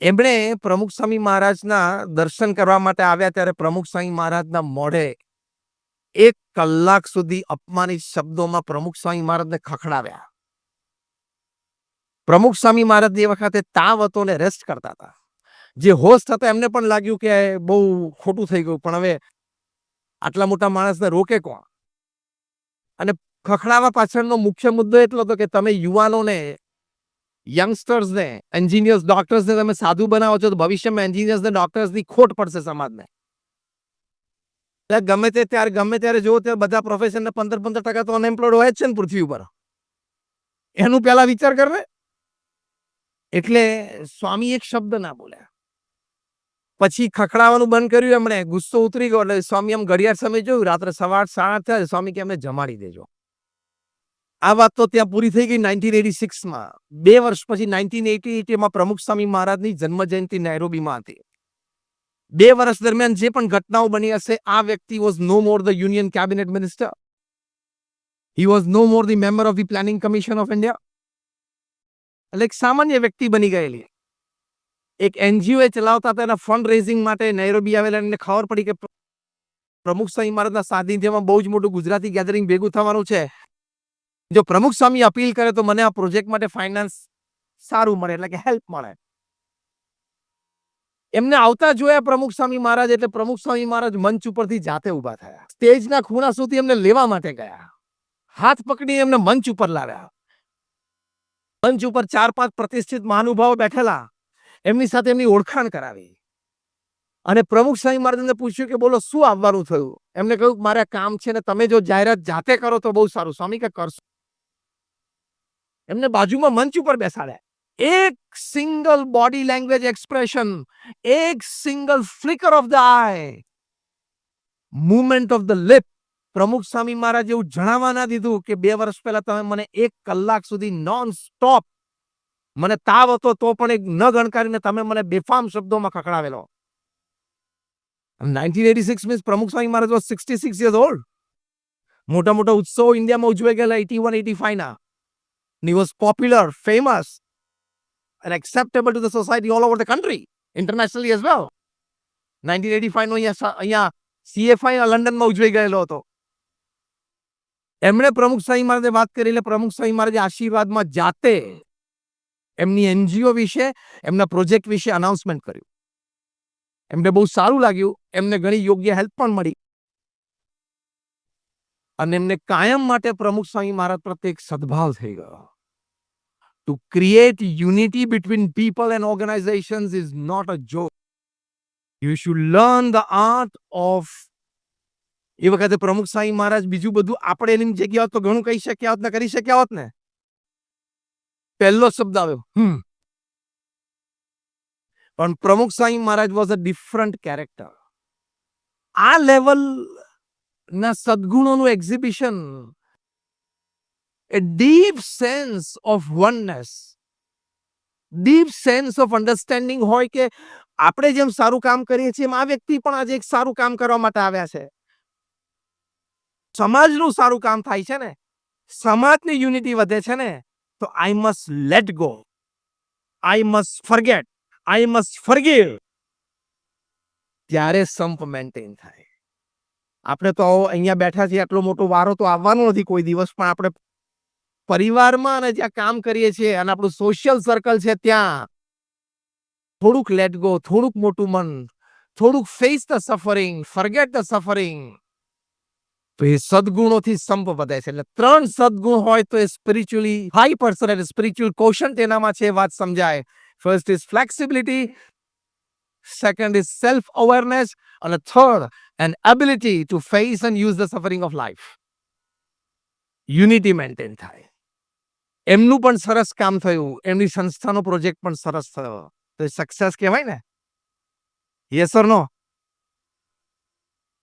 A: એમણે પ્રમુખ સ્વામી મહારાજના દર્શન કરવા માટે આવ્યા ત્યારે પ્રમુખ સ્વામી મહારાજના મોઢે 1 કલાક સુધી અપમાનિત શબ્દોમાં પ્રમુખ સ્વામી મહારાજને ખખડાવ્યા. પ્રમુખ સ્વામી મહારાજ એ વખતે તાવ હતો ને રેસ્ટ કરતા હતા. જે હોસ્ટ હતા એમને પણ લાગ્યું કે બહુ ખોટું થઈ ગયું, પણ હવે આટલા મોટા માણસને રોકે કોણ? અને ખખડાવા પાછળનો મુખ્ય મુદ્દો એટલો હતો કે તમે યુવાનોને, યંગસ્ટર્સને, એન્જિનિયર્સ, ડોક્ટર્સને તમે સાધુ બનાવો છો તો ભવિષ્યમાં એન્જિનિયર્સ ને ડોક્ટર્સની ખોટ પડશે સમાજને. ગમે ત્યારે જોવો ત્યારે બધા પ્રોફેશનને 15% તો અનએમ્પ્લોયડ હોય જ છે ને પૃથ્વી ઉપર. એનું પહેલા વિચાર કરને. એટલે સ્વામી એક શબ્દ ના બોલ્યા. પછી ખખડાવાનું બંધ કર્યું એમણે. ગુસ્સો ઉતરી ગયો એટલે સ્વામી આમ ઘડિયાળ સમય જોયું, રાત્રે 7:30 થયા. સ્વામી કે એમને જમાડી દેજો. આ વાત તો ત્યાં પૂરી થઈ ગઈ 1986માં. 2 વર્ષ પછી 1988માં પ્રમુખ સ્વામી મહારાજની જન્મ જયંતિ નૈરોબીમાં હતી. 2 વર્ષ દરમિયાન જે પણ ઘટનાઓ બની હશે, આ વ્યક્તિ was no more the union cabinet minister. He was no more the member of the planning commission of India. એટલે એક સામાન્ય વ્યક્તિ બની ગયેલી. એક એનજીઓ ચલાવતા હતા, એના ફંડ રેઝિંગ માટે નૈરોબી આવેલા. એને ખબર પડી કે પ્રમુખ સ્વામી મહારાજના સાનિધ્યમાં બહુ જ મોટું ગુજરાતી ગેધરિંગ ભેગું થવાનું છે. જો પ્રમુખ સ્વામી અપીલ કરે તો મને આ પ્રોજેક્ટ માટે ફાઇનાન્સ સારું મળે, એટલે કે હેલ્પ મળે. એમને આવતા જોયા પ્રમુખ સ્વામી મહારાજ એટલે પ્રમુખ સ્વામી મહારાજ મંચ ઉપરથી જાતે ઊભા થયા. સ્ટેજના ખૂણા સુધી એમને લેવા માટે ગયા. હાથ પકડી એમને મંચ ઉપર લાવ્યા. મંચ ઉપર 4-5 પ્રતિષ્ઠિત મહાનુભાવો બેઠેલા. એમની સાથે એમની ઓળખાણ કરાવી. અને પ્રમુખ સ્વામી મહારાજને પૂછ્યું કે બોલો શું આવવાનું થયું? એમને કહ્યું મારે કામ છે ને તમે જો જાહેરાત જાતે કરો તો બહુ સારું. સ્વામી કે કરશો. એમને બાજુમાં મંચ ઉપર બેસાડ્યા. એક સિંગલ બોડી લેંગ્વેજ એક્સપ્રેશન, એક single flicker of the eye, movement of the lip. Pramukh Swami મહારાજ એવું જણાવવા ના દીધું કે 2 વર્ષ પહેલા તમે મને 1 કલાક સુધી નોન સ્ટોપ, મને તાવ હતો તો પણ એક ન ગણકારીને તમે મને બેફામ શબ્દોમાં ખખડાવેલો. 1986 મીન્સ પ્રમુખ સ્વામી મહારાજ was 66 years old. મોટા મોટા ઉત્સવો ઇન્ડિયામાં ઉજવાઈ ગયેલા 81-85 ના. He was popular, famous and acceptable to the society all over the country, internationally as well. 1985 નો અહીંયા CFI લંડનમાં ઉજવાઈ ગયેલો હતો. એમણે પ્રમુખ સ્વામી મહારાજે વાત કરી એટલે પ્રમુખ સ્વામી મહારાજે આશીર્વાદમાં જાતે એમની એનજીઓ વિશે, એમના પ્રોજેક્ટ વિશે અનાઉન્સમેન્ટ કર્યું. એમને બહુ સારું લાગ્યું. એમને ઘણી યોગ્ય હેલ્પ પણ મળી. અને એમને કાયમ માટે પ્રમુખ સ્વામી મહારાજ પ્રત્યે એક સદભાવ થઈ ગયો. To create unity between people and organizations is not a joke. You should learn the art of. એ વખતે પ્રમુખ સાંઈ મહારાજ બીજું બધું આપણે એની જગ્યા હોત તો ઘણું કહી શક્યા હોત ને કરી શક્યા હોત ને. પહેલો શબ્દ આવ્યો પણ પ્રમુખ સાંઈ મહારાજ વોઝ અ ડિફરન્ટ કેરેક્ટર. આ લેવલ ના સદગુણોનું exhibition, a deep sense of oneness, deep sense of understanding હોય કે આપણે જેમ સારું કામ કરીએ છીએ એમ આ વ્યક્તિ પણ આજે એક સારું કામ કરવા માટે આવ્યા છે. સમાજનું સારું કામ થાય છે ને, સમાજની યુનિટી વધે છે ને, તો I must let go, I must forget, I must forgive, ત્યારે સંપ મેન્ટેન થાય. આપણે તો અહીંયા બેઠા છીએ, આટલો મોટો વારો તો આવવાનો નથી કોઈ દિવસ, પણ આપણે પરિવારમાં અને જ્યાં કામ કરીએ છીએ અને આપણું સોશિયલ સર્કલ છે ત્યાં થોડુંક લેટ ગો, થોડુંક મોટું મન, થોડુંક face the suffering, forget the suffering, તો એ સદગુણોથી સંપ વધે છે. એટલે 3 સદગુણ હોય તો એ સ્પિરિચ્યુઅલી હાઈ પર્સન એટલે સ્પિરિચ્યુઅલ કોશન્ટ એનામાં છે, વાત સમજાય. First is flexibility, second is self awareness, અને third an ability to face and use the suffering of life. Unity maintain થાય. એમનું પણ સરસ કામ થયું, એમની સંસ્થાનો પ્રોજેક્ટ પણ સરસ થયો, તો સક્સેસ કહેવાય ને. Yes or no?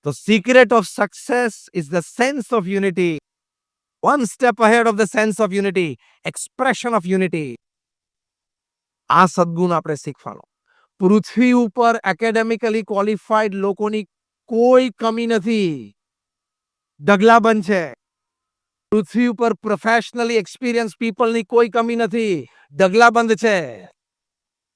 A: The secret of success is the sense of unity. One step ahead of the sense of unity, expression of unity. આ સદગુણ આપણે શીખવાનો. પૃથ્વી ઉપર એકેડેમિકલી ક્વોલિફાઈડ લોકોની કોઈ કમી નથી, ઢગલાબંધ છે. પૃથ્વી ઉપર પ્રોફેશનલી એક્સપિરિયન્સ પીપલની કોઈ કમી નથી, ઢગલાબંધ છે.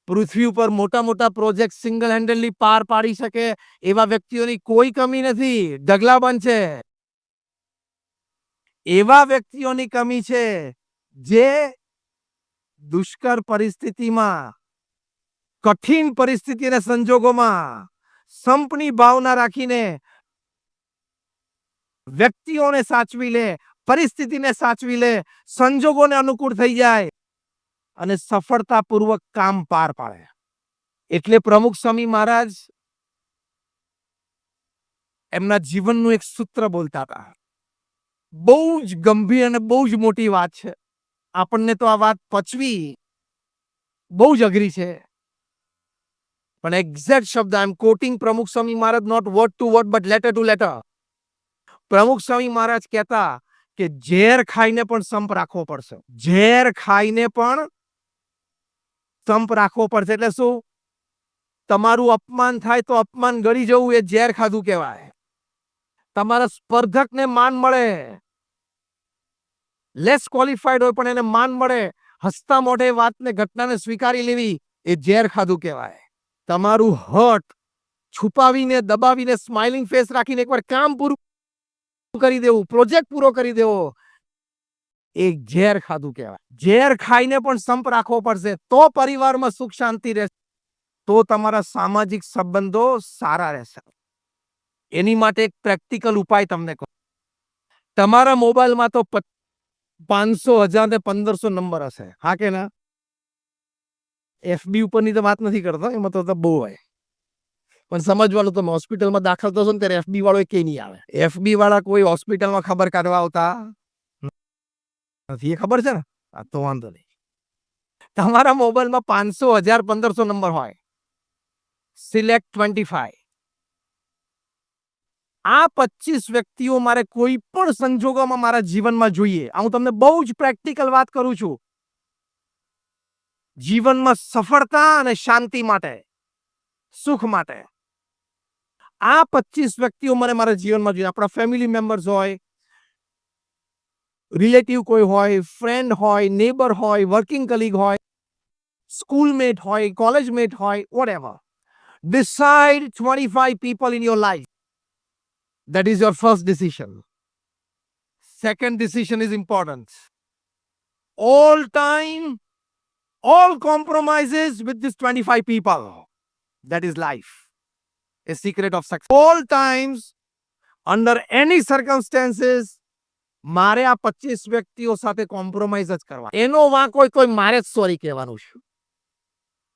A: પૃથ્વી ઉપર મોટા મોટા પ્રોજેક્ટ સિંગલ હેન્ડેડલી પાર પાડી શકે એવા વ્યક્તિઓની કોઈ કમી નથી, ઢગલાબંધ છે. એવા વ્યક્તિઓની કમી છે જે દુષ્કર પરિસ્થિતિમાં, કઠિન પરિસ્થિતિ અને સંજોગોમાં સંપની ભાવના રાખીને વ્યક્તિઓને સાચવી લે, પરિસ્થિતિને સાચવી લે, સંજોગોને અનુકૂળ થઈ જાય અને સફળતાપૂર્વક કામ પાર પાડે. એટલે પ્રમુખ સ્વામી મહારાજ એમના જીવનનું એક સૂત્ર બોલતા હતા. બહુ જ ગંભીર અને બહુ જ મોટી વાત છે. આપણને તો આ વાત પચવી બહુ જ અઘરી છે, પણ એક્ઝેક્ટ શબ્દ, આઈ am quoting Pramukh Swami Maharaj, not word to word but letter to letter. Pramukh Swami મહારાજ કહેતા કે ઝેર ખાઈને પણ સંપ રાખવો પડશે. ઝેર ખાઈને પણ સંપ રાખવો પડશે. એટલે શું? તમારું અપમાન થાય તો અપમાન ગળી જવું એ ઝેર ખાધું કહેવાય. તમારા સ્પર્ધકને માન મળે, લેસ ક્વોલિફાઈડ હોય પણ એને માન મળે, હસતા મોઢે વાતને ઘટનાને સ્વીકારી લેવી એ ઝેર ખાધું કહેવાય. તમારું હર્ટ છુપાવીને, દબાવીને, સ્માઇલિંગ ફેસ રાખીને એકવાર કામ પૂરું કરી દેવું, પ્રોજેક્ટ પૂરો કરી દેવો, એ ઝેર ખાધું કહેવાય. ઝેર ખાઈને પણ સંપ રાખવો પડશે, તો પરિવારમાં સુખ શાંતિ રહેશે, તો તમારા સામાજિક સંબંધો સારા રહેશે. એની માટે એક પ્રેક્ટિકલ ઉપાય તમને કહું. તમારા મોબાઈલમાં તો 500, 1000 ને 1500 નંબર હશે, હા કે ના? એફબી ઉપરની તો વાત નથી કરતો, એમાં તો બહુ હોય, પણ સમજવાનું, તમે હોસ્પિટલમાં દાખલ થશો ને ત્યારે એફબી વાળો કઈ નહીં આવે. એફબી વાળા કોઈ હોસ્પિટલમાં ખબર કાઢવા આવતા નથી, એ ખબર છે ને? આ તો વાંધો નહીં. તમારા મોબાઈલમાં 500, 1000, 1500 નંબર હોય, સિલેક્ટ 25. આ 25 વ્યક્તિઓ મારે કોઈ પણ સંજોગોમાં મારા જીવનમાં જોઈએ. હું તમને બહુ જ પ્રેક્ટિકલ વાત કરું છું. જીવનમાં સફળતા અને શાંતિ માટે, સુખ માટે આ 25 વ્યક્તિઓ મને મારા જીવનમાં જોઈએ. આપણા ફેમિલી મેમ્બર્સ હોય, રિલેટિવ કોઈ હોય, ફ્રેન્ડ હોય, નેબર હોય, વર્કિંગ કલીગ હોય, સ્કૂલમેટ હોય, કોલેજમેટ હોય, whatever. Decide 25 people in your life. That is your first decision. Second decision is important. All time, all compromises with these 25 people. That is life. A secret of success. All times, under any circumstances, મારે આ 25 વ્યક્તિઓ સાથે કોમ્પ્રોમાઇઝ જ કરવા, એનો વાંક હોય તોય મારે જ સોરી કહેવાનું છે.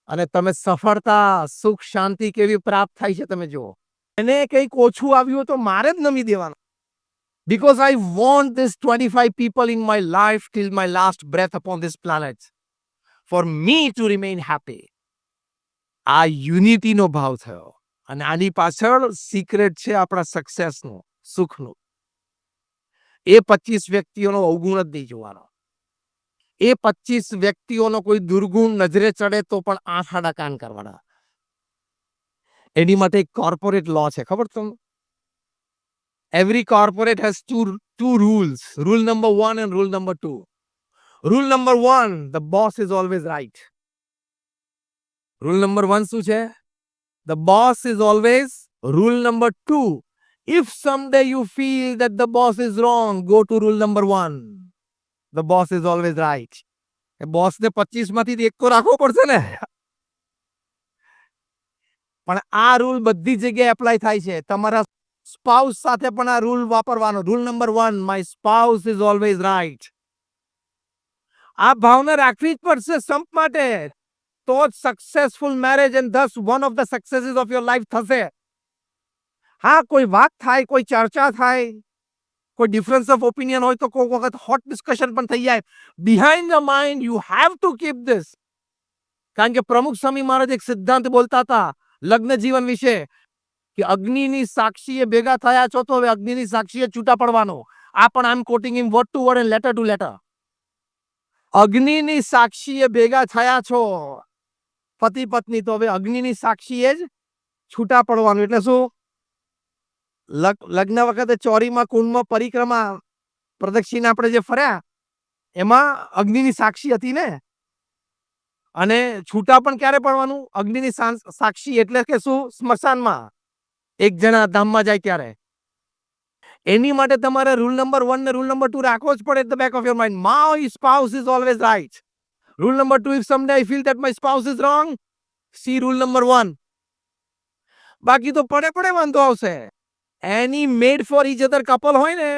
A: અને તમે સફળતા, સુખ, શાંતિ કેવી પ્રાપ્ત થાય છે તમે જુઓ. એને કંઈક ઓછું આવ્યું તો મારે જ નમી દેવાનું. Because I want this 25 people in my life till my last breath upon this planet. For me to remain happy. આ યુનિટીનો ભાવ થયો. અને આની પાછળ સિક્રેટ છે આપણા સક્સેસનો, સુખનો. એ 25 વ્યક્તિઓનો અવગુણ જ નહીં જોવાનો. એ 25 વ્યક્તિઓનો કોઈ દુર્ગુણ નજરે ચડે તો પણ આંખ આડા કાન કરવાના. એની માટે એક કોર્પોરેટ લો છે, ખબર તમને? Every corporate has two rules. Rule number 1 and rule number 2. Rule number 1, the boss is always right. Rule number 1 શું છે? The boss is always. Rule number 2, if someday you feel that the boss is wrong, go to rule number 1. The boss is always right. એ બોસને 25 માંથી એક તો રાખવો પડશે ને. પણ આ રૂલ બધી જગ્યાએ એપ્લાય થાય છે. તમારા સ્પાઉસ સાથે પણ આ રૂલ વાપરવાનો. Rule number 1, my spouse is always right. આ ભાવના રાખવી જ પડશે સંપ માટે. તો જ successful marriage and thus one of the successes of your life થશે. હા, કોઈ વાત થાય, કોઈ ચર્ચા થાય, કોઈ ડિફરન્સ ઓફ ઓપિનિયન હોય તો કોઈ વખત હોટ ડિસ્કશન પણ થઈ જાય. Behind the mind you have to keep this. કારણ કે પ્રમુખ સ્વામી મહારાજ એક સિદ્ધાંત બોલતા હતા લગ્ન જીવન વિશે કે અગ્નિની સાક્ષીએ ભેગા થયા છો તો હવે અગ્નિની સાક્ષીએ છૂટા પડવાનો. આ પણ I am quoting in word to word and letter to letter. અગ્નિની સાક્ષીએ ભેગા થયા છો પતિ પત્ની, તો હવે અગ્નિની સાક્ષીએ જ છૂટા પડવાનું. એટલે શું? લગ્ન વખતે ચોરીમાં કુંડમાં પરિક્રમા પ્રદક્ષિણા આપણે જે ફર્યા એમાં અગ્નિની સાક્ષી હતી ને. અને છૂટા પણ ક્યારે પડવાનું? અગ્નિની સાક્ષી એટલે કે શું? સ્મશાનમાં એક જણા ધામમાં જાય ત્યારે. એની માટે તમારે રૂલ નંબર 1 ને રૂલ નંબર 2 રાખવો જ પડે. At the back of your mind, my spouse is always right. Rule number 2, if someday I feel that my spouse is wrong, see rule number 1. બાકી તો પડે વાંધો આવશે. એની made for each other couple હોય ને,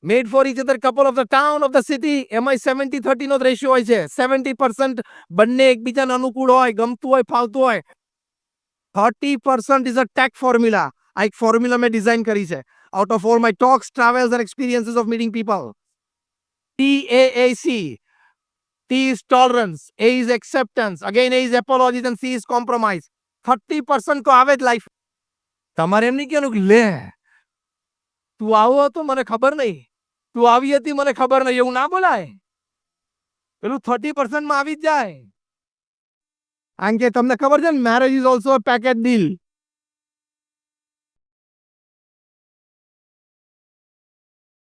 A: made for each other couple of the town of the city, એમાં 70-30 નો રેશિયો હોય છે. 70% બંને એકબીજાને અનુકૂળ હોય, ગમતું હોય, ફાવતું હોય. 30% ઇઝ અ ટેક ફોર્મ્યુલા. આ એક ફોર્મ્યુલા મેં ડિઝાઇન કરી છે. Out of all my talks, travels and experiences of meeting people. TAAC. T is tolerance, A is acceptance, again A is apologies and C is compromise. 30% તો આવે જ લાઈફ. તમારે એમ નહીં કહેવાનું કે લે તું આવો હતો મને ખબર નહીં, તું આવી હતી મને ખબર નહીં, એવું ના બોલાય. પેલું 30% માં આવી જ જાય. કારણ કે તમને ખબર છે ને, marriage is also a package deal.